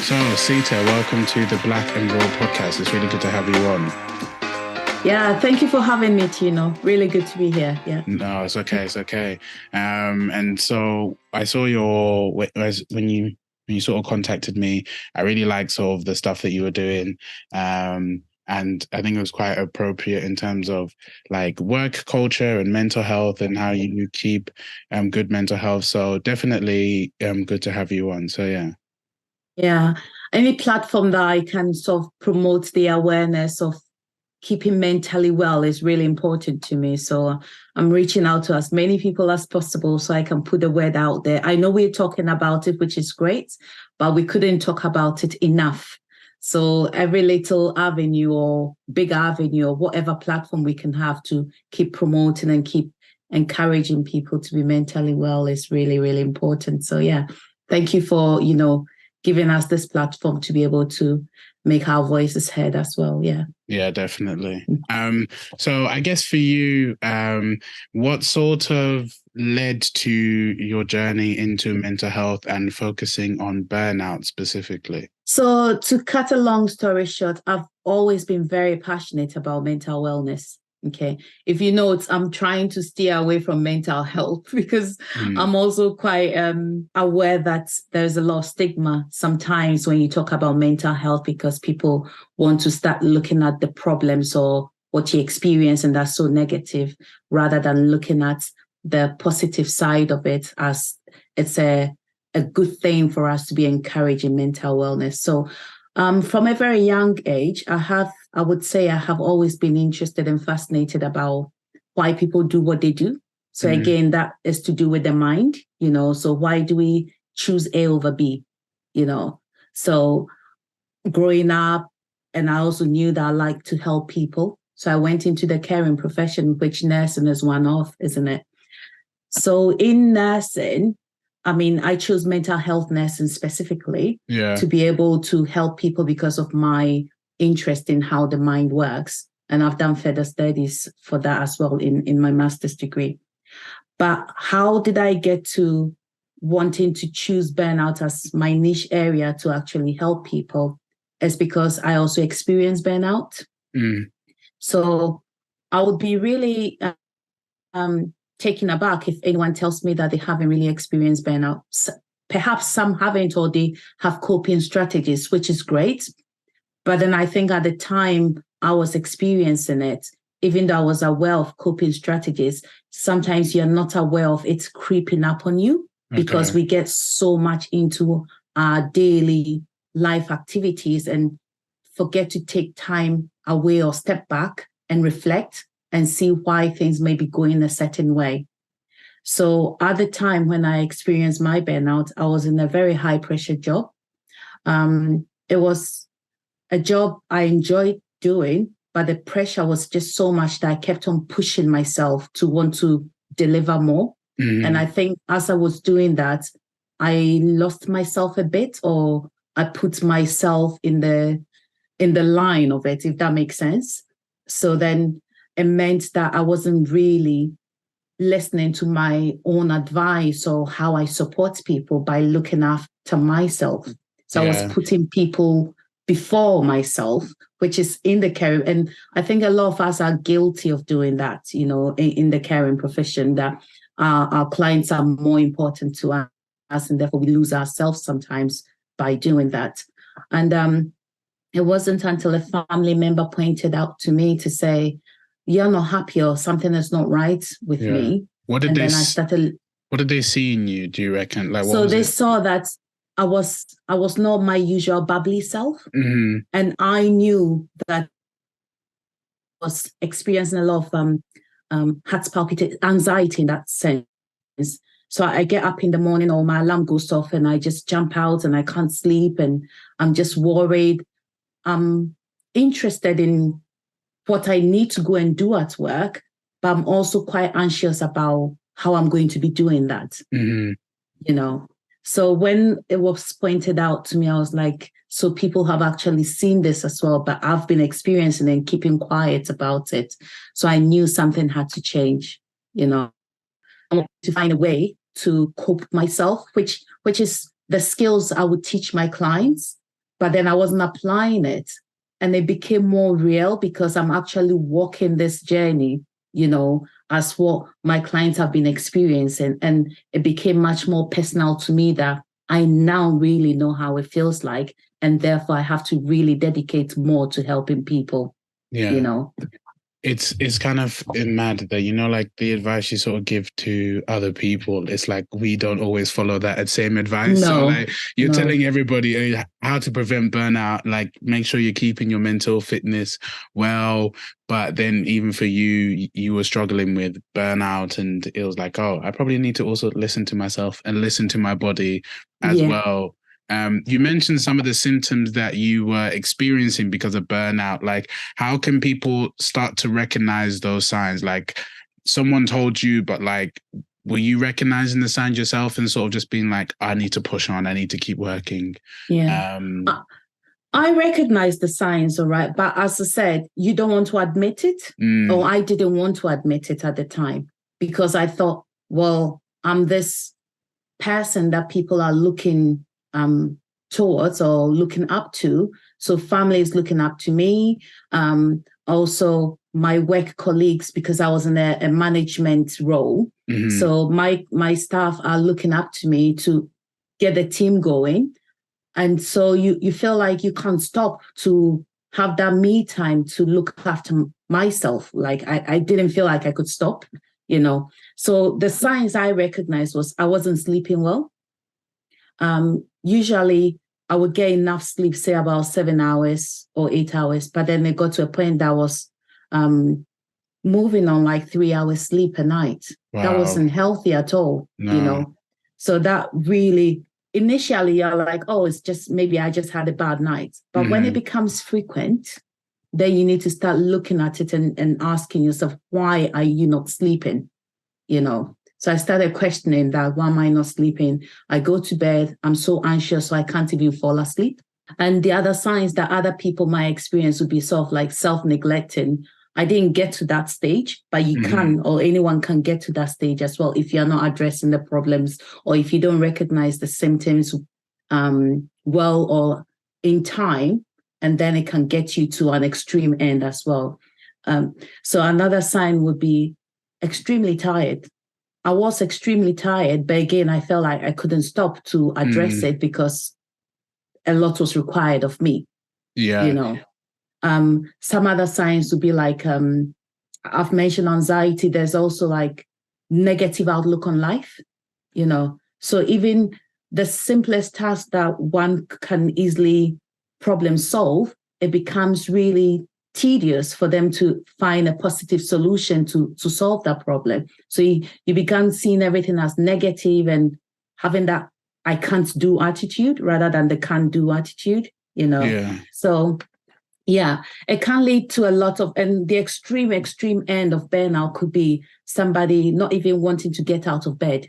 So, Sita, welcome to the Black and Raw podcast. It's really good to have you on. Yeah, thank you for having me, Tino. Really good to be here. Yeah. No, it's okay. It's okay. And so I saw when you sort of contacted me, I really liked sort of the stuff that you were doing. And I think it was quite appropriate in terms of like work culture and mental health and how you keep good mental health. So definitely good to have you on. So yeah. Yeah. Any platform that I can sort of promote the awareness of keeping mentally well is really important to me. So I'm reaching out to as many people as possible so I can put the word out there. I know we're talking about it, which is great, but we couldn't talk about it enough. So every little avenue or big avenue or whatever platform we can have to keep promoting and keep encouraging people to be mentally well is really, really important. So yeah, thank you for, giving us this platform to be able to make our voices heard as well. Yeah. Yeah, definitely. So I guess for you, what sort of led to your journey into mental health and focusing on burnout specifically? So to cut a long story short, I've always been very passionate about mental wellness. Okay. If you note, I'm trying to steer away from mental health because I'm also quite aware that there's a lot of stigma sometimes when you talk about mental health because people want to start looking at the problems or what you experience and that's so negative rather than looking at the positive side of it as it's a good thing for us to be encouraging mental wellness. So from a very young age, I would say I have always been interested and fascinated about why people do what they do. So again, that is to do with the mind, so why do we choose A over B, So growing up, and I also knew that I like to help people. So I went into the caring profession, which nursing is one of, isn't it? So in nursing, I chose mental health nursing specifically to be able to help people because of my interest in how the mind works. And I've done further studies for that as well in my master's degree. But how did I get to wanting to choose burnout as my niche area to actually help people? Is because I also experienced burnout. So I would be really taken aback if anyone tells me that they haven't really experienced burnout. Perhaps some haven't, or they have coping strategies, which is great. But then I think at the time I was experiencing it, even though I was aware of coping strategies, sometimes you're not aware of it creeping up on you because we get so much into our daily life activities and forget to take time away or step back and reflect and see why things may be going a certain way. So at the time when I experienced my burnout, I was in a very high pressure job. It was a job I enjoyed doing, but the pressure was just so much that I kept on pushing myself to want to deliver more. And I think as I was doing that, I lost myself a bit, or I put myself in the line of it, if that makes sense. So then it meant that I wasn't really listening to my own advice or how I support people by looking after myself. So I was putting people before myself, which is in the caring. And I think a lot of us are guilty of doing that, in the caring profession, that our clients are more important to us, and therefore we lose ourselves sometimes by doing that. And it wasn't until a family member pointed out to me to say, "You're not happy, or something is not right with me." What did they see in you, do you reckon? Like, so they saw that I was not my usual bubbly self. And I knew that I was experiencing a lot of heart palpitation, anxiety in that sense. So I get up in the morning, or my alarm goes off, and I just jump out and I can't sleep, and I'm just worried. I'm interested in what I need to go and do at work, but I'm also quite anxious about how I'm going to be doing that, So when it was pointed out to me, I was like, so people have actually seen this as well, but I've been experiencing and keeping quiet about it. So I knew something had to change, I wanted to find a way to cope myself, which is the skills I would teach my clients. but then I wasn't applying it. And it became more real because I'm actually walking this journey, as what my clients have been experiencing. And it became much more personal to me that I now really know how it feels like. And therefore, I have to really dedicate more to helping people, It's kind of mad that, like the advice you sort of give to other people, it's like we don't always follow that same advice. No, so like you're telling everybody how to prevent burnout, like make sure you're keeping your mental fitness well. But then even for you, you were struggling with burnout, and it was like, oh, I probably need to also listen to myself and listen to my body as well. You mentioned some of the symptoms that you were experiencing because of burnout. Like, how can people start to recognize those signs? Like, someone told you, but like, were you recognizing the signs yourself and sort of just being like, I need to push on, I need to keep working? Yeah. I recognize the signs, all right. But as I said, you don't want to admit it, or I didn't want to admit it at the time because I thought, well, I'm this person that people are looking towards or looking up to. So family is looking up to me. Also my work colleagues, because I was in a management role. So my staff are looking up to me to get the team going. And so you feel like you can't stop to have that me time to look after myself. Like I didn't feel like I could stop, So the signs I recognized was I wasn't sleeping well. Usually I would get enough sleep, say about 7 hours or 8 hours, but then it got to a point that I was moving on like 3 hours sleep a night. Wow. That wasn't healthy at all, So that really, initially you're like, oh, it's just, maybe I just had a bad night. But when it becomes frequent, then you need to start looking at it and asking yourself, why are you not sleeping? So I started questioning that, why am I not sleeping? I go to bed, I'm so anxious, so I can't even fall asleep. And the other signs that other people might experience would be sort of like self-neglecting. I didn't get to that stage, but you can, or anyone can get to that stage as well if you're not addressing the problems or if you don't recognize the symptoms well or in time, and then it can get you to an extreme end as well. So another sign would be extremely tired. I was extremely tired, but again, I felt like I couldn't stop to address it because a lot was required of me. Yeah. Some other signs would be like, I've mentioned anxiety. There's also like negative outlook on life, So even the simplest task that one can easily problem solve, it becomes really tedious for them to find a positive solution to solve that problem. So you began seeing everything as negative and having that I can't do attitude rather than the can do attitude, Yeah. So yeah, it can lead to a lot of, and the extreme end of burnout could be somebody not even wanting to get out of bed.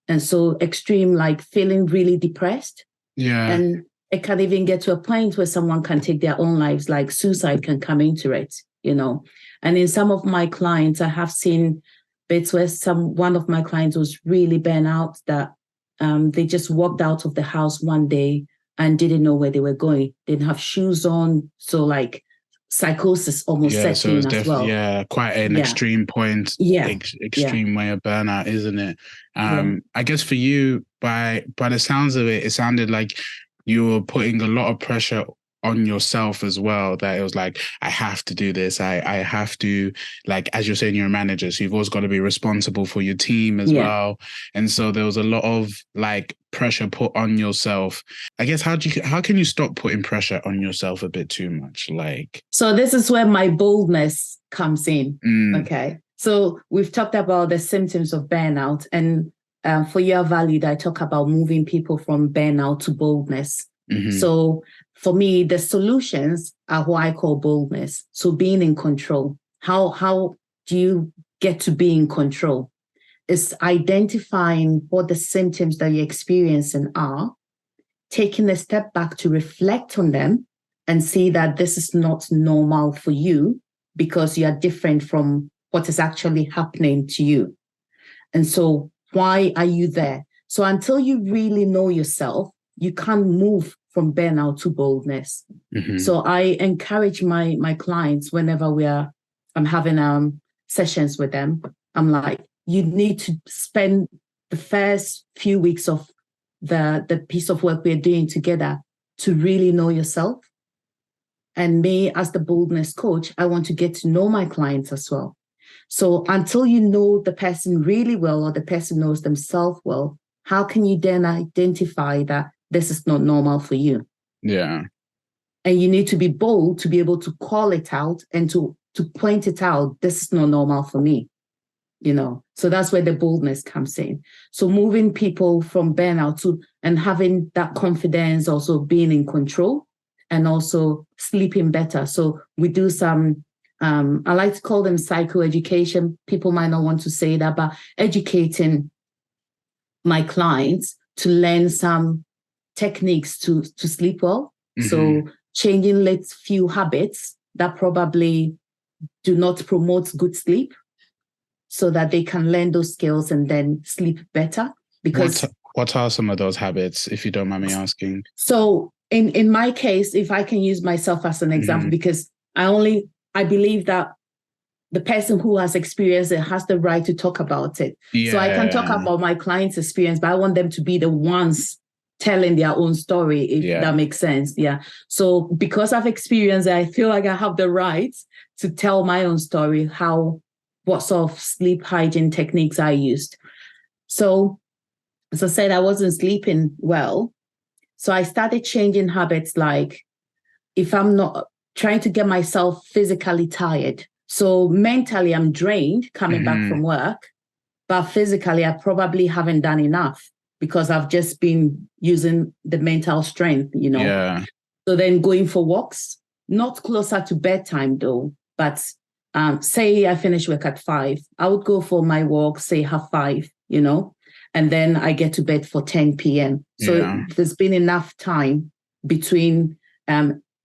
And so extreme, like feeling really depressed. Yeah. And it can even get to a point where someone can take their own lives, like suicide can come into it, And in some of my clients, I have seen bits where one of my clients was really burnt out, that they just walked out of the house one day and didn't know where they were going. Didn't have shoes on. So like psychosis almost set in as well. Yeah, quite an extreme point, extreme way of burnout, isn't it? I guess for you, by the sounds of it, it sounded like you were putting a lot of pressure on yourself as well, that it was like, I have to do this. I have to, like, as you're saying, you're a manager, so you've always got to be responsible for your team as well. And so there was a lot of like pressure put on yourself. I guess, how can you stop putting pressure on yourself a bit too much? Like, so this is where my boldness comes in. Okay. So we've talked about the symptoms of burnout, and for Your Valued, I talk about moving people from burnout to boldness. So for me, the solutions are what I call boldness. So being in control. How do you get to be in control? It's identifying what the symptoms that you're experiencing are, taking a step back to reflect on them and see that this is not normal for you because you are different from what is actually happening to you. And so why are you there? So until you really know yourself, you can't move from burnout to boldness. Mm-hmm. So I encourage my clients whenever I'm having sessions with them. I'm like, you need to spend the first few weeks of the piece of work we're doing together to really know yourself. And me, as the boldness coach, I want to get to know my clients as well. So until you know the person really well, or the person knows themselves well, how can you then identify that this is not normal for you? Yeah. And you need to be bold to be able to call it out and to point it out. This is not normal for me, So that's where the boldness comes in. So moving people from burnout to and having that confidence, also being in control, and also sleeping better. So we do some, I like to call them psychoeducation. People might not want to say that, but educating my clients to learn some techniques to sleep well. Mm-hmm. So changing few habits that probably do not promote good sleep, so that they can learn those skills and then sleep better. Because what are some of those habits, if you don't mind me asking? So in my case, if I can use myself as an example, because I believe that the person who has experienced it has the right to talk about it. Yeah. So I can talk about my client's experience, but I want them to be the ones telling their own story, if that makes sense. Yeah. So because I've experienced it, I feel like I have the right to tell my own story, what sort of sleep hygiene techniques I used. So, as I said, I wasn't sleeping well. So I started changing habits, like if I'm not trying to get myself physically tired. So mentally, I'm drained coming back from work, but physically, I probably haven't done enough because I've just been using the mental strength, Yeah. So then going for walks, not closer to bedtime though, but say I finish work at 5, I would go for my walk, say 5:30, and then I get to bed for 10 p.m. So there's been enough time between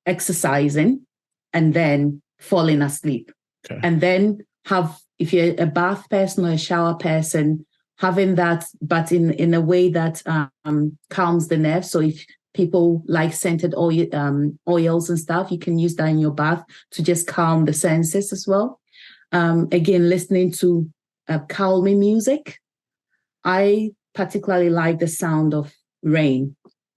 exercising and then falling asleep. Okay. And then if you're a bath person or a shower person, having that, but in a way that calms the nerves. So if people like scented oils and stuff, you can use that in your bath to just calm the senses as well. Again, listening to calming music. I particularly like the sound of rain.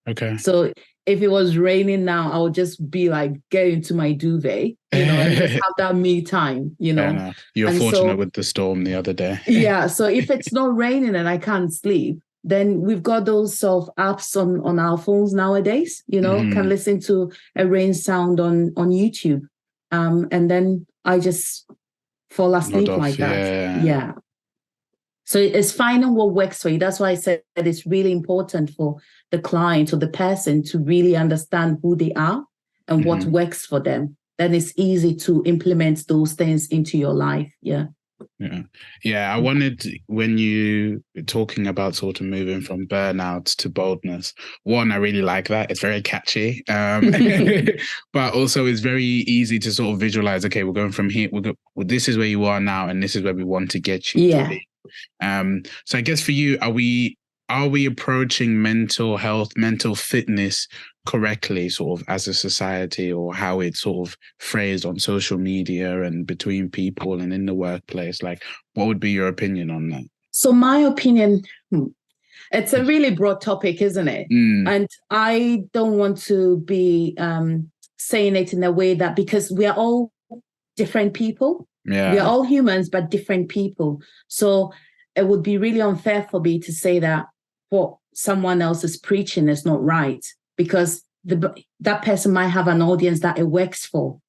Okay. So if it was raining now, I would just be like, get into my duvet, and just have that me time, Yeah, you're fortunate with the storm the other day. Yeah. So if it's not raining and I can't sleep, then we've got those sort of apps on our phones nowadays, can listen to a rain sound on YouTube. And then I just fall asleep like that. Yeah. So it's finding what works for you. That's why I said that it's really important for the client or the person to really understand who they are and what works for them. Then it's easy to implement those things into your life. Yeah. Yeah. I wanted, when you were talking about sort of moving from burnout to boldness, one, I really like that. It's very catchy. But also it's very easy to sort of visualize, okay, we're going from here. This is where you are now, and this is where we want to get you to be. So I guess for you, are we approaching mental health, mental fitness correctly, sort of as a society, or how it's sort of phrased on social media and between people and in the workplace? Like, what would be your opinion on that? So my opinion, it's a really broad topic, isn't it? And I don't want to be saying it in a way that, because we are all different people. Yeah. We are all humans, but different people. So it would be really unfair for me to say that what someone else is preaching is not right, because that person might have an audience that it works for,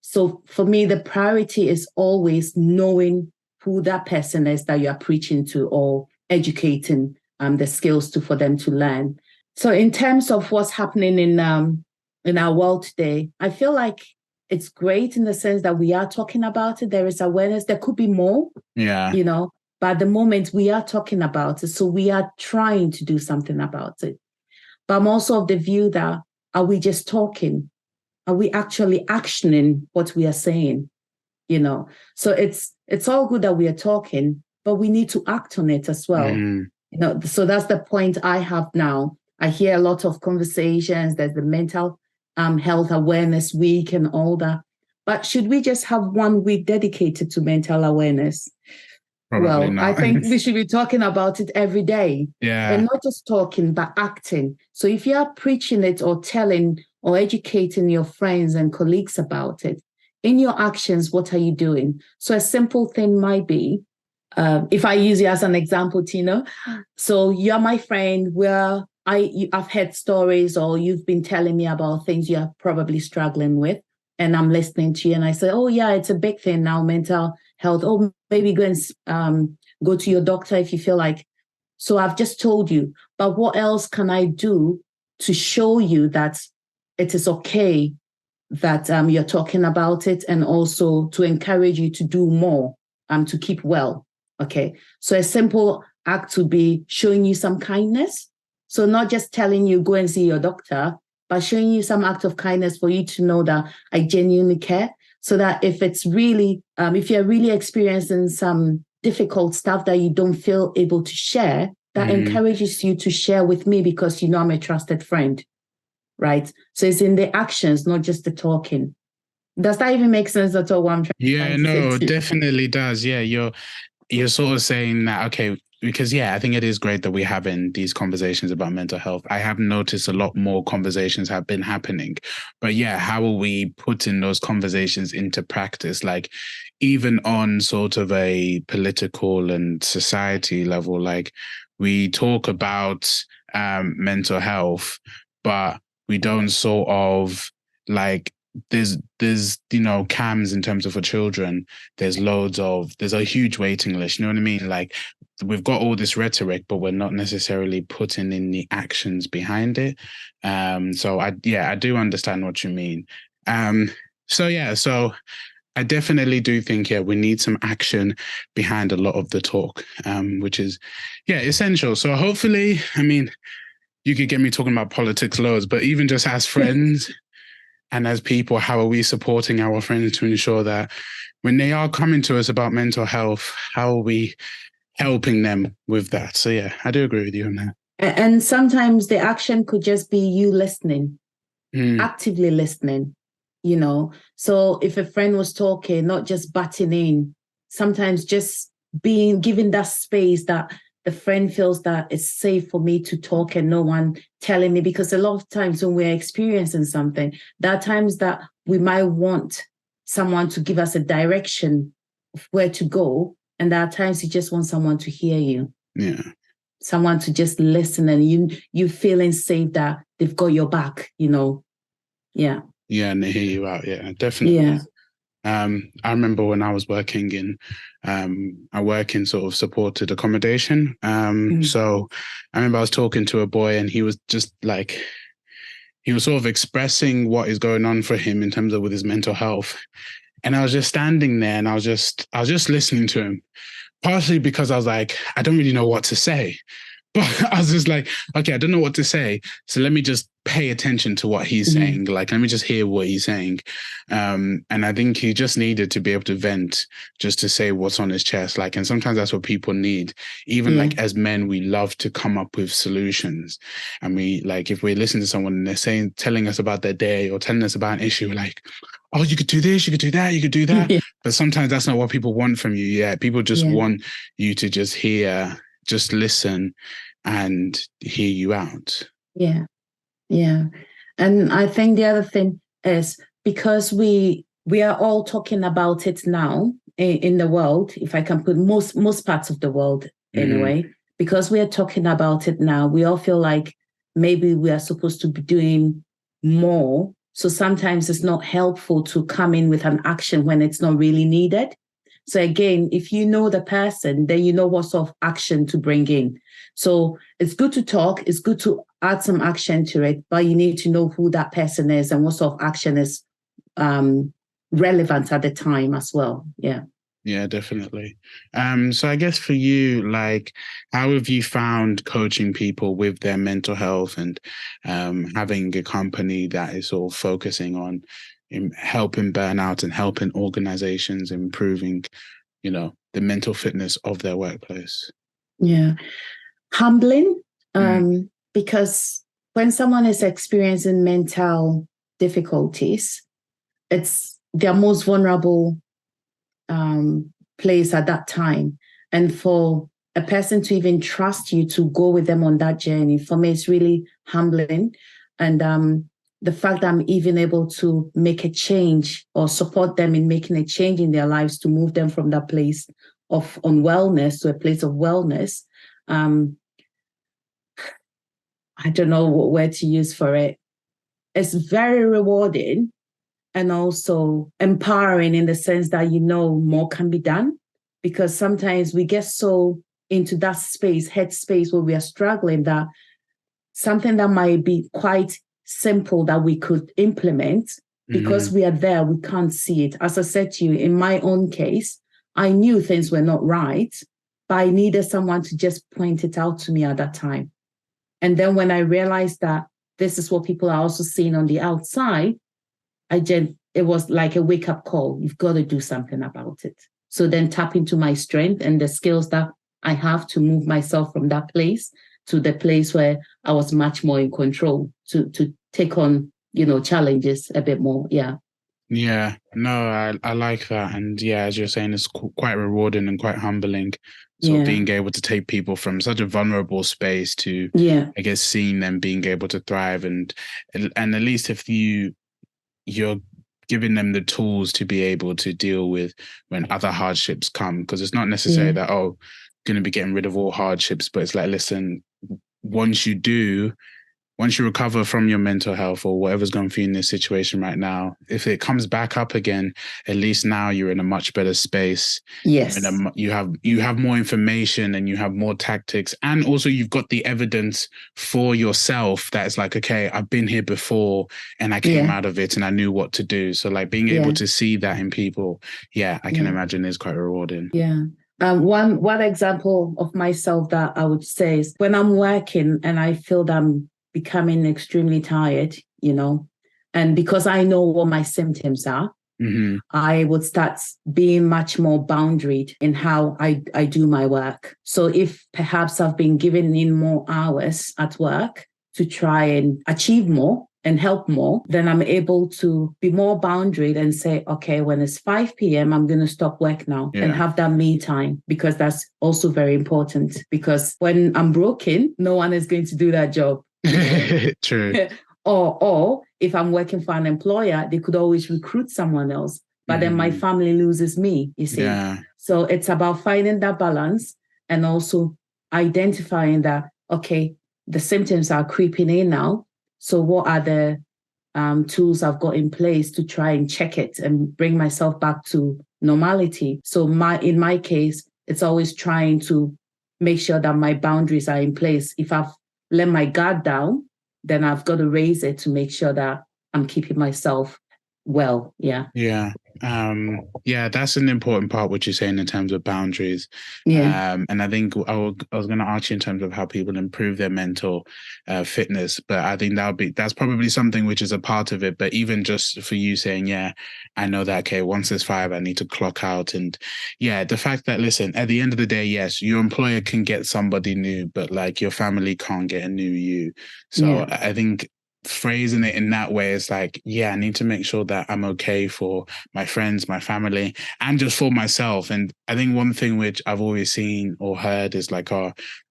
So for me, the priority is always knowing who that person is that you are preaching to, or educating the skills for them to learn. So in terms of what's happening in our world today, I feel like it's great in the sense that we are talking about it. There is awareness. There could be more, but at the moment we are talking about it. So we are trying to do something about it. But I'm also of the view that, are we just talking? Are we actually actioning what we are saying? So it's all good that we are talking, but we need to act on it as well. So that's the point I have now. I hear a lot of conversations. There's the Mental Health Awareness Week and all that. But should we just have 1 week dedicated to mental awareness? Probably not. I think we should be talking about it every day. Yeah. And not just talking, but acting. So if you are preaching it or telling or educating your friends and colleagues about it, in your actions, what are you doing? So a simple thing might be, if I use you as an example, Tina, so you're my friend where I've heard stories or you've been telling me about things you're probably struggling with, and I'm listening to you and I say, oh yeah, it's a big thing now, mental health. Oh, maybe go and go to your doctor if you feel like. So I've just told you, but what else can I do to show you that it is okay that you're talking about it, and also to encourage you to do more, to keep well. Okay. So a simple act would be showing you some kindness. So not just telling you go and see your doctor, but showing you some act of kindness for you to know that I genuinely care. So that if it's really, if you're really experiencing some difficult stuff that you don't feel able to share, that encourages you to share with me because you know I'm a trusted friend. Right. So it's in the actions, not just the talking. Does that even make sense at all? What I'm trying to say it definitely does. Yeah, you're sort of saying that, okay, because I think it is great that we're having these conversations about mental health. I have noticed a lot more conversations have been happening, but how are we putting those conversations into practice? Like even on sort of a political and society level, like we talk about mental health, but we don't sort of like there's CAMS in terms of for children. There's a huge waiting list. You know what I mean? Like we've got all this rhetoric, but we're not necessarily putting in the actions behind it. So I do understand what you mean. So I definitely do think we need some action behind a lot of the talk, which is essential. So hopefully, I mean, you could get me talking about politics loads, but even just as friends and as people, how are we supporting our friends to ensure that when they are coming to us about mental health, how are we helping them with that? So I do agree with you on that. And sometimes the action could just be you listening, actively listening, So if a friend was talking, not just butting in, sometimes just giving that space that the friend feels that it's safe for me to talk and no one telling me, because a lot of times when we're experiencing something, there are times that we might want someone to give us a direction of where to go. And there are times you just want someone to hear you. Yeah. Someone to just listen and you feeling safe that they've got your back, Yeah. Yeah, and they hear you out. Yeah, definitely. Yeah. I remember when I was working in, I work in sort of supported accommodation. So I remember I was talking to a boy and he was just like, he was sort of expressing what is going on for him in terms of with his mental health. And I was just standing there and I was just listening to him, partially because I was like, I don't really know what to say. But I was just like, okay, I don't know what to say. So let me just pay attention to what he's saying. Like, let me just hear what he's saying. And I think he just needed to be able to vent, just to say what's on his chest. Like, and sometimes that's what people need. Even like as men, we love to come up with solutions. And we like, if we listen to someone and they're telling us about their day or telling us about an issue, we're like, oh, you could do this, you could do that, you could do that. But sometimes that's not what people want from you. Yeah, people just want you to just hear, just listen and hear you out. Yeah. And I think the other thing is because we are all talking about it now in the world, if I can put most parts of the world anyway, because we are talking about it now, we all feel like maybe we are supposed to be doing more. So sometimes it's not helpful to come in with an action when it's not really needed. So again, if you know the person, then you know what sort of action to bring in. So it's good to talk, it's good to add some action to it, but you need to know who that person is and what sort of action is relevant at the time as well. Yeah, definitely. So I guess for you, like, how have you found coaching people with their mental health and having a company that is sort of focusing on helping burnout and helping organizations improving, the mental fitness of their workplace? Yeah. Humbling, because when someone is experiencing mental difficulties, it's their most vulnerable place at that time. And for a person to even trust you to go with them on that journey, for me, it's really humbling. And the fact that I'm even able to make a change or support them in making a change in their lives to move them from that place of unwellness to a place of wellness. I don't know what word to use for it. It's very rewarding and also empowering in the sense that, more can be done, because sometimes we get so into that space, head space, where we are struggling, that something that might be quite simple that we could implement, because we are there, we can't see it. As I said to you, in my own case, I knew things were not right, but I needed someone to just point it out to me at that time. And then when I realized that this is what people are also seeing on the outside, it was like a wake-up call. You've got to do something about it. So then tap into my strength and the skills that I have to move myself from that place to the place where I was much more in control to take on, challenges a bit more. Yeah. Yeah, no, I like that. And yeah, as you're saying, it's quite rewarding and quite humbling. So being able to take people from such a vulnerable space to, I guess, seeing them being able to thrive, and at least if you're giving them the tools to be able to deal with when other hardships come, because it's not necessarily that, going to be getting rid of all hardships, but it's like, listen, once you recover from your mental health or whatever's going for you in this situation right now, if it comes back up again, at least now you're in a much better space. Yes. You have more information and you have more tactics. And also you've got the evidence for yourself that it's like, okay, I've been here before and I came out of it and I knew what to do. So like being able to see that in people, I can imagine is quite rewarding. Yeah. One example of myself that I would say is when I'm working and I feel that I'm becoming extremely tired, and because I know what my symptoms are, I would start being much more boundaried in how I do my work. So if perhaps I've been given in more hours at work to try and achieve more and help more, then I'm able to be more boundaried and say, okay, when it's 5 p.m., I'm going to stop work now and have that me time, because that's also very important, because when I'm broken, no one is going to do that job. True. Or if I'm working for an employer, they could always recruit someone else, but then my family loses me, you see. So it's about finding that balance and also identifying that, okay, the symptoms are creeping in now. So what are the tools I've got in place to try and check it and bring myself back to normality? So in my case, it's always trying to make sure that my boundaries are in place. If I've let my guard down, then I've got to raise it to make sure that I'm keeping myself well. Yeah. Yeah. That's an important part, what you're saying in terms of boundaries. And I think I was going to ask you in terms of how people improve their mental fitness, but I think that's probably something which is a part of it. But even just for you saying, I know that, okay, once it's 5, I need to clock out. And the fact that, listen, at the end of the day, yes, your employer can get somebody new, but like your family can't get a new you. So I think phrasing it in that way is like, I need to make sure that I'm okay for my friends, my family, and just for myself. And I think one thing which I've always seen or heard is like,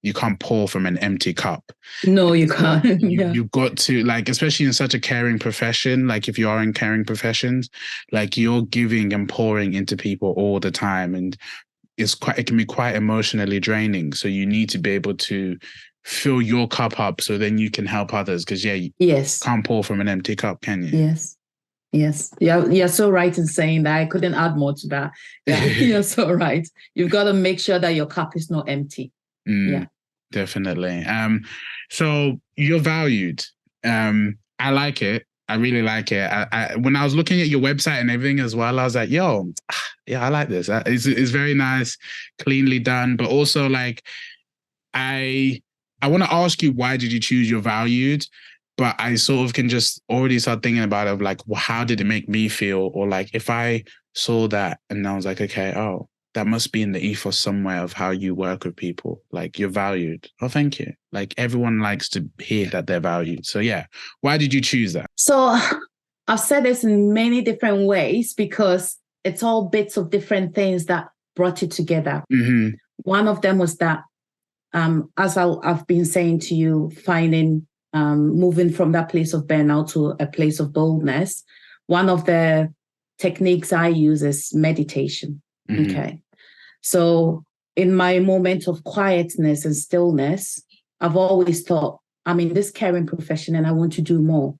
you can't pour from an empty cup. No, you can't. You've got to, like, especially in such a caring profession, like if you are in caring professions, like you're giving and pouring into people all the time. And it can be quite emotionally draining. So you need to be able to fill your cup up so then you can help others, because you can't pour from an empty cup, can you? Yes. You're so right in saying that. I couldn't add more to that. You're so right. You've got to make sure that your cup is not empty. Definitely. So you're valued. I like it. I really like it. When I was looking at your website and everything as well, I was like, I like this. It's very nice, cleanly done, but also like I want to ask you, why did you choose your valued? But I sort of can just already start thinking about it of like, well, how did it make me feel? Or like if I saw that and I was like, okay, that must be in the ethos somewhere of how you work with people. Like, you're valued. Oh, thank you. Like, everyone likes to hear that they're valued. So yeah, why did you choose that? So I've said this in many different ways because it's all bits of different things that brought it together. Mm-hmm. One of them was that, as I've been saying to you, moving from that place of burnout to a place of boldness. One of the techniques I use is meditation. Mm-hmm. Okay. So in my moment of quietness and stillness, I've always thought, I'm in this caring profession and I want to do more.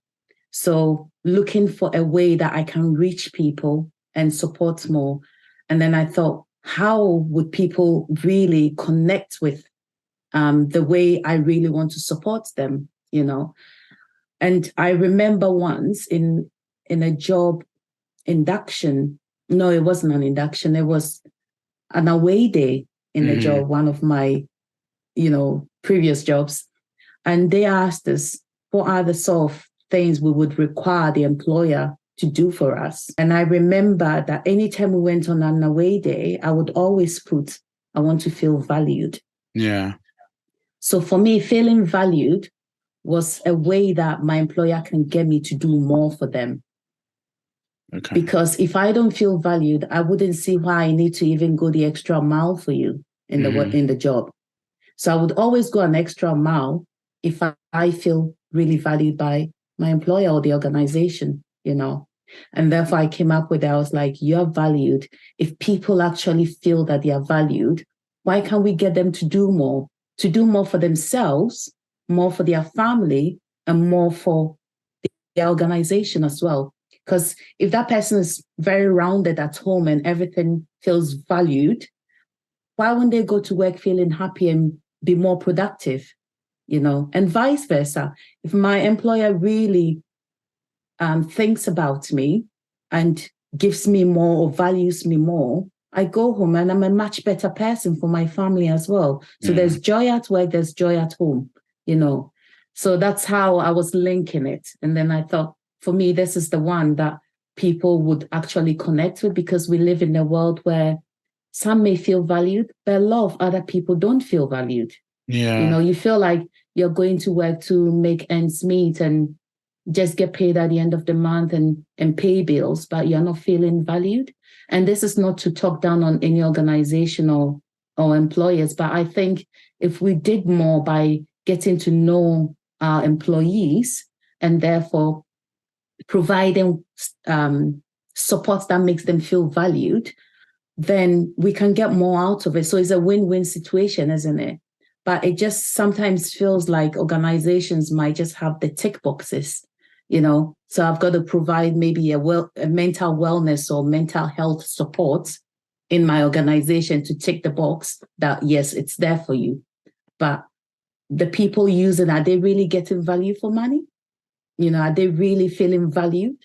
So looking for a way that I can reach people and support more. And then I thought, how would people really connect with the way I really want to support them, you know? And I remember once in a job induction, no, it wasn't an induction, it was an away day in a job, one of my, previous jobs. And they asked us, what are the sort of things we would require the employer to do for us? And I remember that anytime we went on an away day, I would always put, I want to feel valued. Yeah. So for me, feeling valued was a way that my employer can get me to do more for them. Okay. Because if I don't feel valued, I wouldn't see why I need to even go the extra mile for you in the job. So I would always go an extra mile if I feel really valued by my employer or the organization, And therefore I came up with that. I was like, you're valued. If people actually feel that they are valued, why can't we get them to do more for themselves, more for their family, and more for the organization as well? Because if that person is very rounded at home and everything feels valued, why wouldn't they go to work feeling happy and be more productive? And vice versa. If my employer really thinks about me and gives me more or values me more, I go home and I'm a much better person for my family as well. So there's joy at work, there's joy at home, So that's how I was linking it. And then I thought, for me, this is the one that people would actually connect with, because we live in a world where some may feel valued, but a lot of other people don't feel valued. Yeah. You feel like you're going to work to make ends meet and just get paid at the end of the month and pay bills, but you're not feeling valued. And this is not to talk down on any organization or employers, but I think if we did more by getting to know our employees and therefore providing support that makes them feel valued, then we can get more out of it. So it's a win-win situation, isn't it? But it just sometimes feels like organizations might just have the tick boxes, So I've got to provide maybe a mental wellness or mental health support in my organization to tick the box that, yes, it's there for you. But the people using, are they really getting value for money? Are they really feeling valued?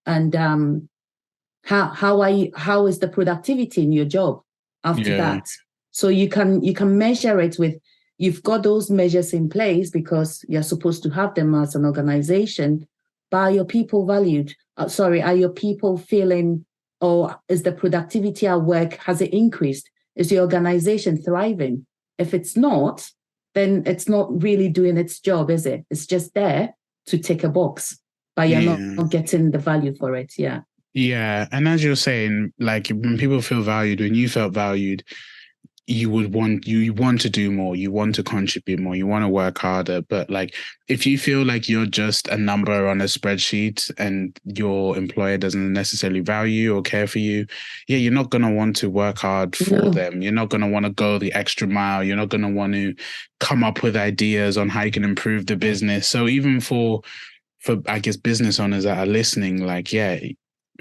And how is the productivity in your job after that? So you can measure it with, you've got those measures in place because you're supposed to have them as an organization. But are your people valued? Are your people feeling, or is the productivity at work, has it increased? Is the organization thriving? If it's not, then it's not really doing its job, is it? It's just there to tick a box, but you're not getting the value for it. Yeah. Yeah. And as you're saying, like, when people feel valued, when you felt valued, you want to do more, you want to contribute more, you want to work harder. But like, if you feel like you're just a number on a spreadsheet and your employer doesn't necessarily value you or care for you, you're not going to want to work hard for them. You're not going to want to go the extra mile. You're not going to want to come up with ideas on how you can improve the business. So even for I guess business owners that are listening, like,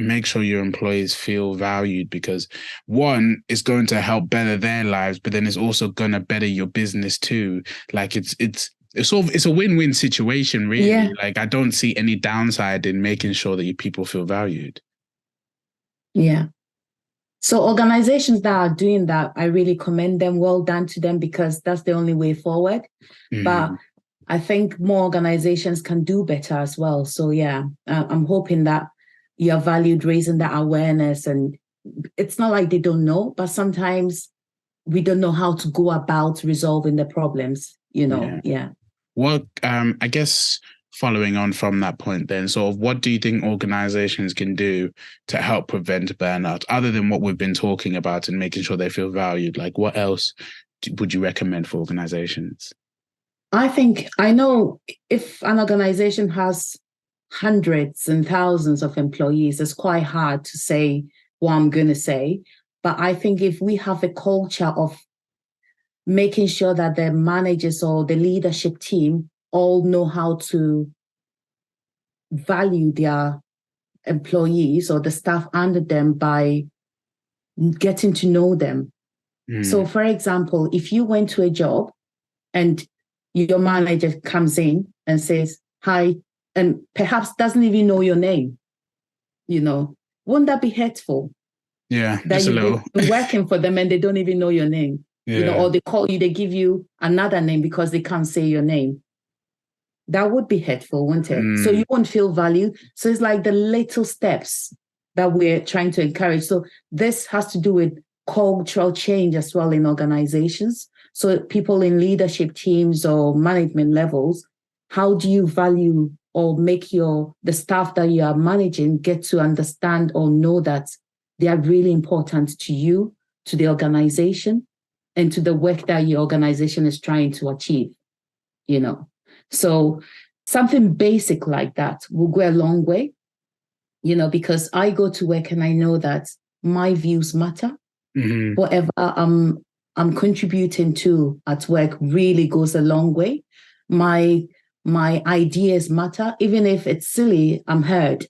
make sure your employees feel valued, because one, it's going to help better their lives, but then it's also going to better your business too. Like, it's a win-win situation, really. Yeah. Like, I don't see any downside in making sure that your people feel valued. Yeah. So organizations that are doing that, I really commend them. Well done to them, because that's the only way forward. But I think more organizations can do better as well. So I'm hoping that you're valued, raising that awareness and it's not like they don't know, but sometimes we don't know how to go about resolving the problems, Yeah. What, I guess, following on from that point then, sort of what do you think organizations can do to help prevent burnout, other than what we've been talking about and making sure they feel valued? Like, what else would you recommend for organizations? I know if an organization has hundreds and thousands of employees, it's quite hard to say what I'm going to say. But I think if we have a culture of making sure that the managers or the leadership team all know how to value their employees or the staff under them by getting to know them. So, for example, if you went to a job and your manager comes in and says, hi, and perhaps doesn't even know your name, wouldn't that be hurtful? Yeah, that just a little. you've been working for them and they don't even know your name, or they call you, they give you another name because they can't say your name. That would be hurtful, wouldn't it? So you won't feel valued. So it's like the little steps that we're trying to encourage. So this has to do with cultural change as well in organizations. So people in leadership teams or management levels, how do you value or make the staff that you are managing get to understand or know that they are really important to you, to the organization, and to the work that your organization is trying to achieve, So something basic like that will go a long way, because I go to work and I know that my views matter. Whatever I'm contributing to at work really goes a long way. My ideas matter, even if it's silly, I'm heard,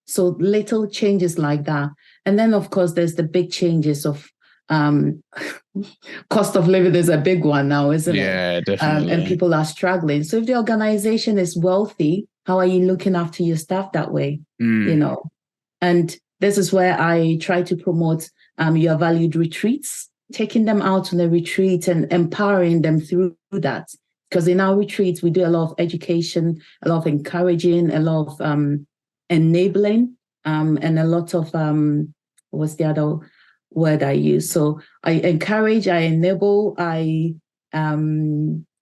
So little changes like that. And then, of course, there's the big changes of cost of living is a big one now, isn't it? Yeah, definitely. And people are struggling. So if the organization is wealthy, how are you looking after your staff that way? And this is where I try to promote your valued retreats, taking them out on a retreat and empowering them through that. Because in our retreats, we do a lot of education, a lot of encouraging, a lot of enabling, and a lot of, what's the other word I use? So I encourage, I enable, I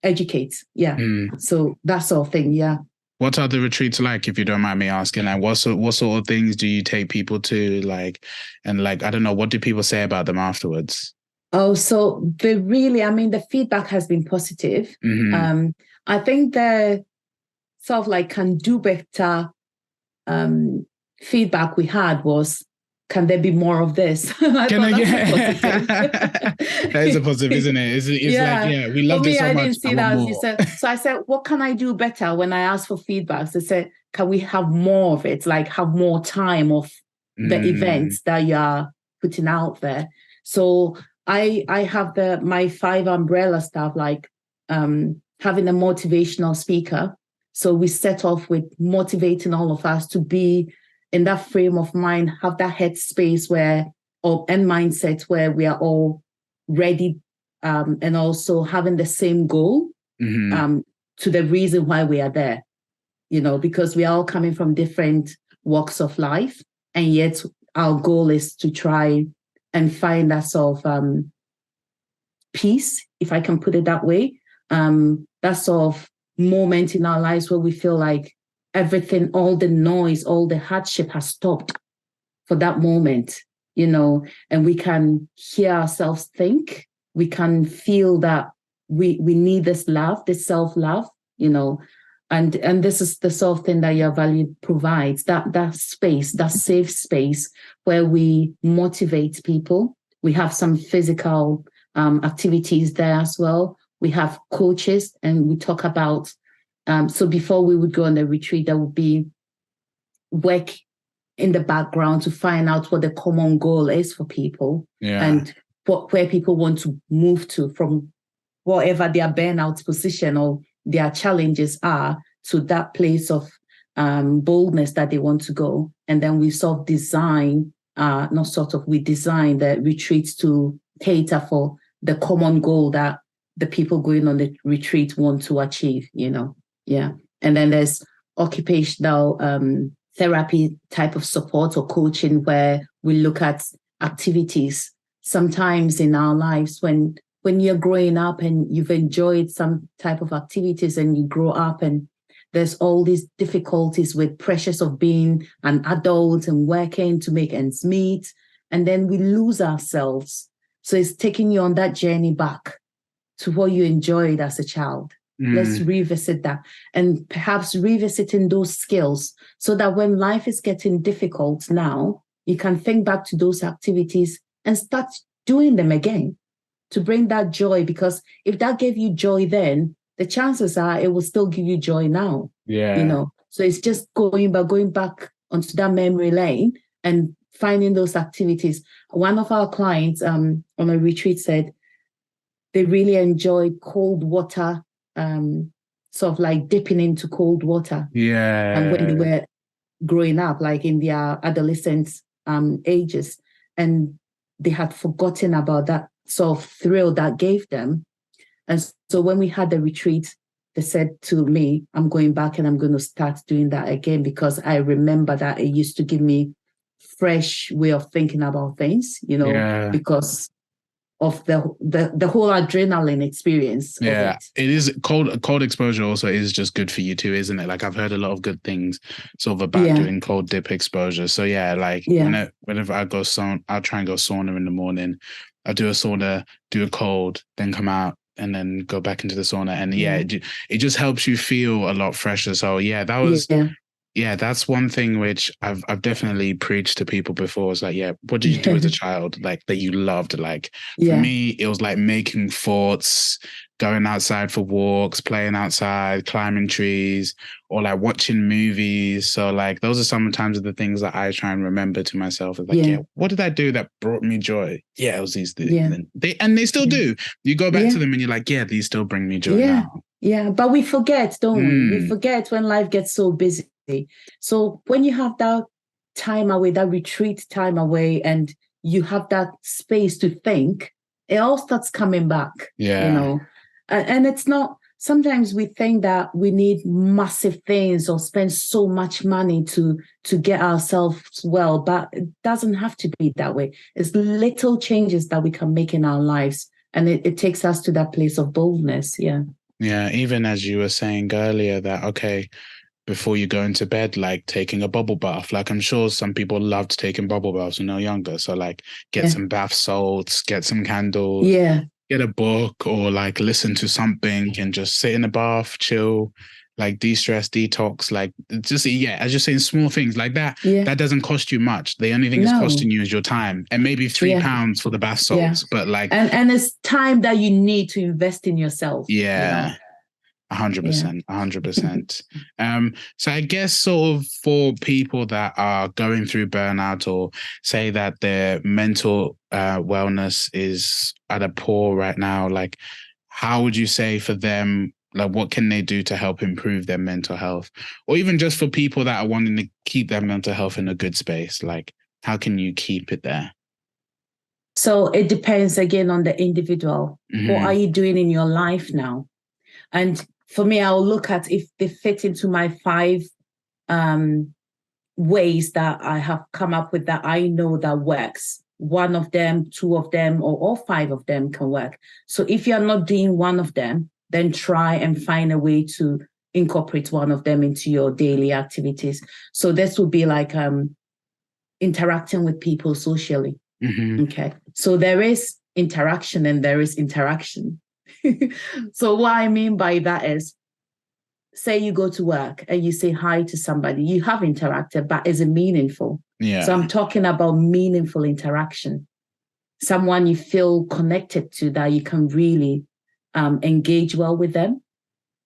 educate. Yeah. So that sort of thing. Yeah. What are the retreats like, if you don't mind me asking? Like, what sort of things do you take people to? I don't know, what do people say about them afterwards? Oh, so the feedback has been positive. I think the sort of like can do better feedback we had was, can there be more of this? That is a positive, isn't it? It's we love this so much. I didn't see that as you said. So I said, what can I do better? When I asked for feedback, they said, can we have more of it? Like have more time of the events that you are putting out there. So I have my 5 umbrella stuff, like having a motivational speaker. So we set off with motivating all of us to be in that frame of mind, have that headspace and mindset where we are all ready, and also having the same goal to the reason why we are there, because we are all coming from different walks of life, and yet our goal is to try and find that sort of peace, if I can put it that way, that sort of moment in our lives where we feel like everything, all the noise, all the hardship has stopped for that moment, and we can hear ourselves think, we can feel that we need this love, this self-love, and this is the sort of thing that your value provides, that space, that safe space where we motivate people. We have some physical activities there as well. We have coaches, and we talk about, so before we would go on the retreat, there would be work in the background to find out what the common goal is for people, and where people want to move to from whatever their burnout position or their challenges are, to that place of boldness that they want to go. And then we sort of design, we design the retreats to cater for the common goal that the people going on the retreat want to achieve, Yeah. And then there's occupational therapy type of support or coaching where we look at activities sometimes in our lives when you're growing up and you've enjoyed some type of activities and you grow up and there's all these difficulties with pressures of being an adult and working to make ends meet. And then we lose ourselves. So it's taking you on that journey back to what you enjoyed as a child. Let's revisit that and perhaps revisiting those skills so that when life is getting difficult now, you can think back to those activities and start doing them again to bring that joy. Because if that gave you joy then, the chances are it will still give you joy now. Yeah. You know, so it's just going back onto that memory lane and finding those activities. One of our clients on a retreat said they really enjoyed cold water, sort of like dipping into cold water. Yeah. And when they were growing up, like in their adolescent ages, and they had forgotten about that sort of thrill that gave them. And so when we had the retreat, they said to me, I'm going back and I'm going to start doing that again because I remember that it used to give me fresh way of thinking about things, you know, because of the whole adrenaline experience. Yeah, of it is cold exposure also is just good for you too, isn't it? Like I've heard a lot of good things sort of about doing cold dip exposure. So yeah, like whenever I go I'll try and go sauna in the morning. I'll do a sauna, do a cold, then come out and then go back into the sauna. And it just helps you feel a lot fresher. So yeah, that was that's one thing which I've definitely preached to people before. It's like, what did you do as a child, like that you loved? Like for me, it was like making forts, going outside for walks, playing outside, climbing trees, or like watching movies. So like those are sometimes of the things that I try and remember to myself. It's like, what did I do that brought me joy? Yeah, it was these things. And they still do. You go back to them and you're like, these still bring me joy now. Yeah, but we forget, don't we? We forget when life gets so busy. So when you have that time away, that retreat time away, and you have that space to think, it all starts coming back, you know. And it's not, sometimes we think that we need massive things or spend so much money to get ourselves well, but it doesn't have to be that way. It's little changes that we can make in our lives. And it takes us to that place of boldness. Yeah. Yeah. Even as you were saying earlier that, okay, before you go into bed, like taking a bubble bath. Like I'm sure some people loved taking bubble baths when they were younger. So like get some bath salts, get some candles, get a book or like listen to something and just sit in the bath, chill, like de-stress, detox, like just, as you're saying, small things like that. That doesn't cost you much. The only thing it's costing you is your time and maybe £3 for the bath salts. But like, and it's time that you need to invest in yourself. Yeah. You know? 100%, 100%. So I guess sort of for people that are going through burnout or say that their mental wellness is at a poor right now, like how would you say for them, like what can they do to help improve their mental health? Or even just for people that are wanting to keep their mental health in a good space, like how can you keep it there? So it depends again on the individual. What are you doing in your life now? And for me, I'll look at if they fit into my 5 ways that I have come up with that I know that works. 1 of them, 2 of them, or all 5 of them can work. So if you're not doing 1 of them, then try and find a way to incorporate 1 of them into your daily activities. So this would be like interacting with people socially. Okay. So there is interaction and there is interaction. So what I mean by that is, say you go to work and you say hi to somebody, you have interacted, but is it meaningful? So I'm talking about meaningful interaction. Someone you feel connected to, that you can really engage well with them,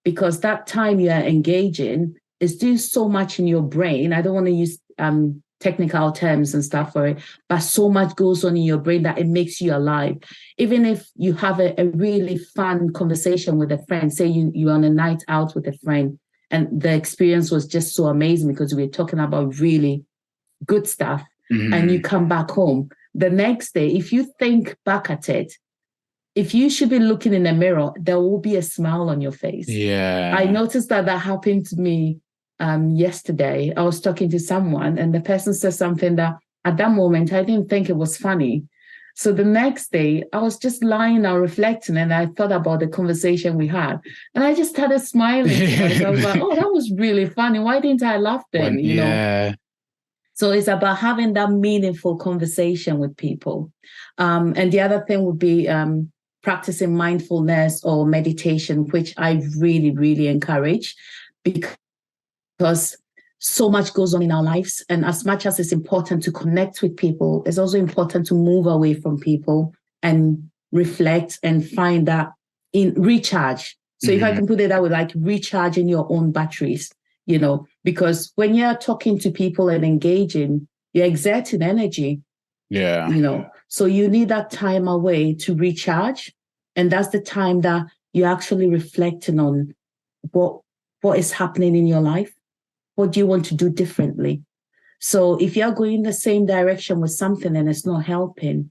because that time you are engaging is doing so much in your brain. I don't want to use technical terms and stuff for it, but so much goes on in your brain that it makes you alive. Even if you have a really fun conversation with a friend, say you're on a night out with a friend and the experience was just so amazing because we were talking about really good stuff, and you come back home the next day, if you think back at it, if you should be looking in the mirror, there will be a smile on your face. I noticed that happened to me yesterday. I was talking to someone and the person said something that at that moment I didn't think it was funny. So the next day I was just lying and reflecting and I thought about the conversation we had and I just started smiling to myself. I was like, oh, that was really funny. Why didn't I laugh then? You know? So it's about having that meaningful conversation with people. And the other thing would be practicing mindfulness or meditation, which I really, really encourage because so much goes on in our lives. And as much as it's important to connect with people, it's also important to move away from people and reflect and find that in recharge. So if I can put it that way, like recharging your own batteries, you know, because when you're talking to people and engaging, you're exerting energy. Yeah. You know, so you need that time away to recharge. And that's the time that you're actually reflecting on what is happening in your life. What do you want to do differently? So if you're going the same direction with something and it's not helping,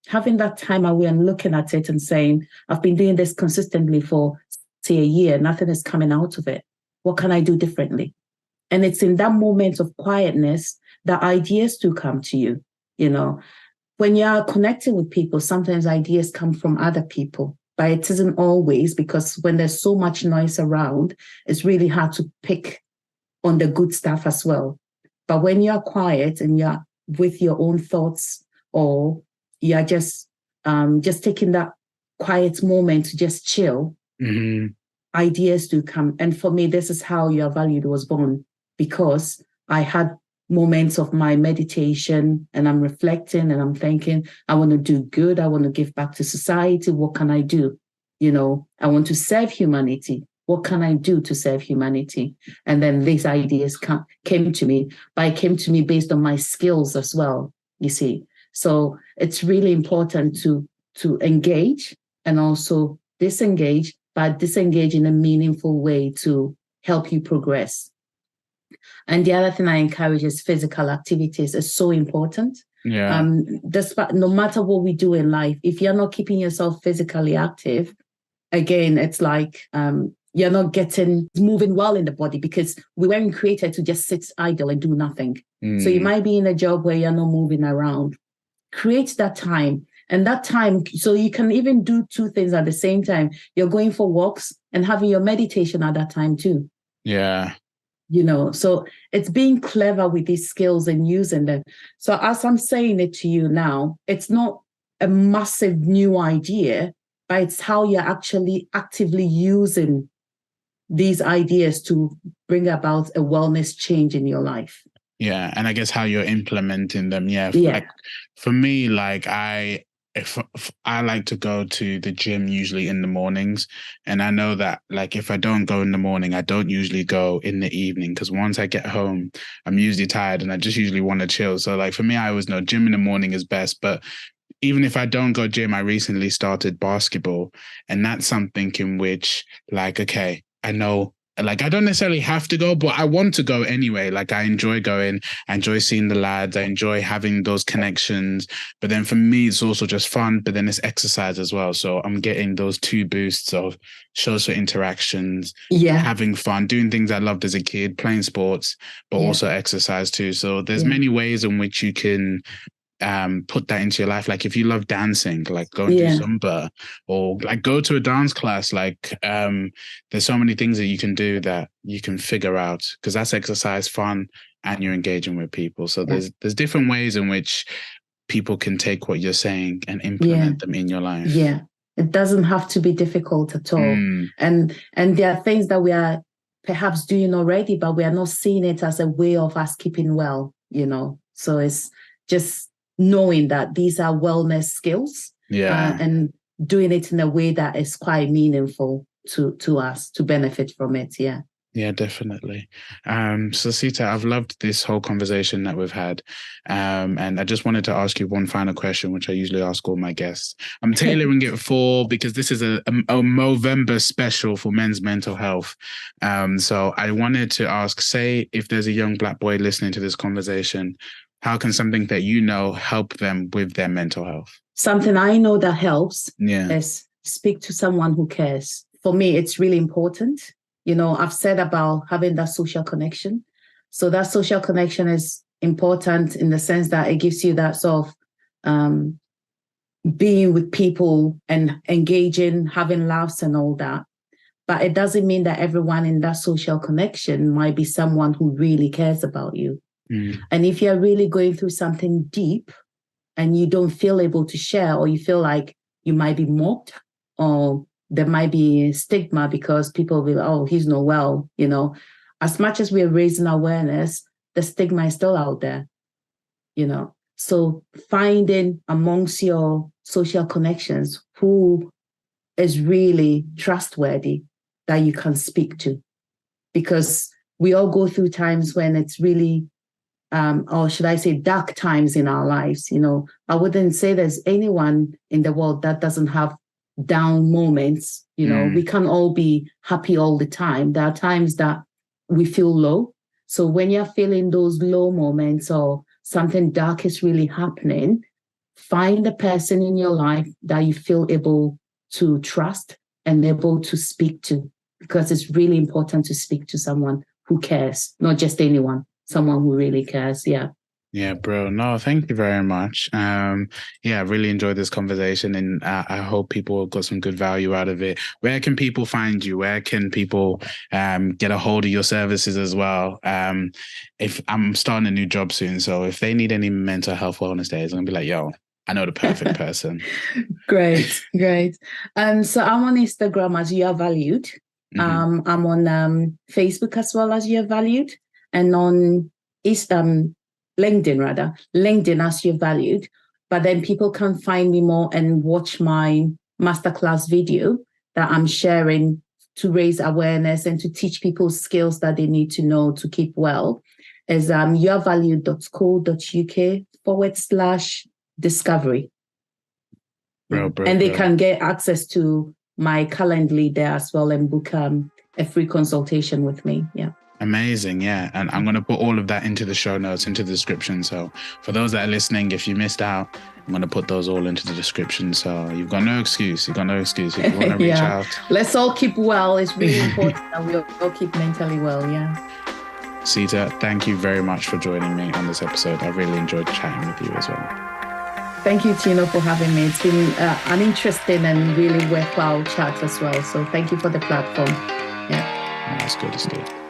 having that time away and looking at it and saying, I've been doing this consistently for, say, a year, nothing is coming out of it. What can I do differently? And it's in that moment of quietness that ideas do come to you. You know, when you're connecting with people, sometimes ideas come from other people, but it isn't always, because when there's so much noise around, it's really hard to pick on the good stuff as well. But when you're quiet and you're with your own thoughts, or you're just taking that quiet moment to just chill, ideas do come. And for me, this is how You're Valued was born, because I had moments of my meditation and I'm reflecting and I'm thinking, I want to do good. I want to give back to society. What can I do? You know, I want to serve humanity. What can I do to serve humanity? And then these ideas came to me, but it came to me based on my skills as well, you see. So it's really important to engage and also disengage, but disengage in a meaningful way to help you progress. And the other thing I encourage is physical activities. It's so important. Yeah. Despite, no matter what we do in life, if you're not keeping yourself physically active, again, it's like you're not moving well in the body, because we weren't created to just sit idle and do nothing. So you might be in a job where you're not moving around. Create that time. And that time, so you can even do two things at the same time. You're going for walks and having your meditation at that time too. Yeah. You know, so it's being clever with these skills and using them. So as I'm saying it to you now, it's not a massive new idea, but it's how you're actually actively using these ideas to bring about a wellness change in your life. Yeah. And I guess how you're implementing them. Yeah. Yeah. For me, like if I like to go to the gym usually in the mornings, and I know that like if I don't go in the morning, I don't usually go in the evening, because once I get home, I'm usually tired and I just usually want to chill. So like for me, I always know gym in the morning is best. But even if I don't go gym, I recently started basketball, and that's something in which like, okay, I know, like, I don't necessarily have to go, but I want to go anyway. Like, I enjoy going, I enjoy seeing the lads, I enjoy having those connections. But then for me, it's also just fun, but then it's exercise as well. So I'm getting those two boosts of social interactions, having fun, doing things I loved as a kid, playing sports, but also exercise too. So there's many ways in which you can put that into your life. Like if you love dancing, like go and do Zumba, or like go to a dance class. Like there's so many things that you can do that you can figure out, because that's exercise, fun, and you're engaging with people. So there's different ways in which people can take what you're saying and implement them in your life. Yeah, it doesn't have to be difficult at all. And there are things that we are perhaps doing already, but we are not seeing it as a way of us keeping well, you know. So it's just knowing that these are wellness skills, and doing it in a way that is quite meaningful to us to benefit from it. Yeah, definitely. So Sita, I've loved this whole conversation that we've had. And I just wanted to ask you one final question, which I usually ask all my guests. I'm tailoring it because this is a Movember special for men's mental health. So I wanted to ask, say, if there's a young Black boy listening to this conversation, how can something that you know help them with their mental health? Something I know that helps is speak to someone who cares. For me, it's really important. I've said about having that social connection. So that social connection is important in the sense that it gives you that sort of being with people and engaging, having laughs and all that. But it doesn't mean that everyone in that social connection might be someone who really cares about you. And if you're really going through something deep and you don't feel able to share, or you feel like you might be mocked, or there might be stigma because people will, oh, he's not well, as much as we're raising awareness, the stigma is still out there, So finding amongst your social connections who is really trustworthy that you can speak to, because we all go through times when it's really, or should I say, dark times in our lives. I wouldn't say there's anyone in the world that doesn't have down moments. We can't all be happy all the time. There are times that we feel low. So when you're feeling those low moments or something dark is really happening, find a person in your life that you feel able to trust and able to speak to, because it's really important to speak to someone who cares, not just anyone, someone who really cares. Yeah. Yeah, bro. No, thank you very much. I really enjoyed this conversation, and I hope people got some good value out of it. Where can people find you? Where can people get a hold of your services as well? If I'm starting a new job soon, so if they need any mental health wellness days, I'm gonna be like, yo, I know the perfect person. Great. So I'm on Instagram as You Are Valued. I'm on Facebook as well as You Are Valued, and on LinkedIn as You're Valued. But then people can find me more and watch my masterclass video that I'm sharing to raise awareness and to teach people skills that they need to know to keep well. Is youarevalued.co.uk/discovery. Bro, and they can get access to my Calendly there as well and book a free consultation with me. Yeah. Amazing. Yeah. And I'm going to put all of that into the show notes, into the description. So for those that are listening, if you missed out, I'm going to put those all into the description. So you've got no excuse. If you want to reach out. Let's all keep well. It's really important that we all keep mentally well. Yeah. Sita, thank you very much for joining me on this episode. I really enjoyed chatting with you as well. Thank you, Tino, for having me. It's been an interesting and really worthwhile chat as well. So thank you for the platform. Yeah. That's good. It's good.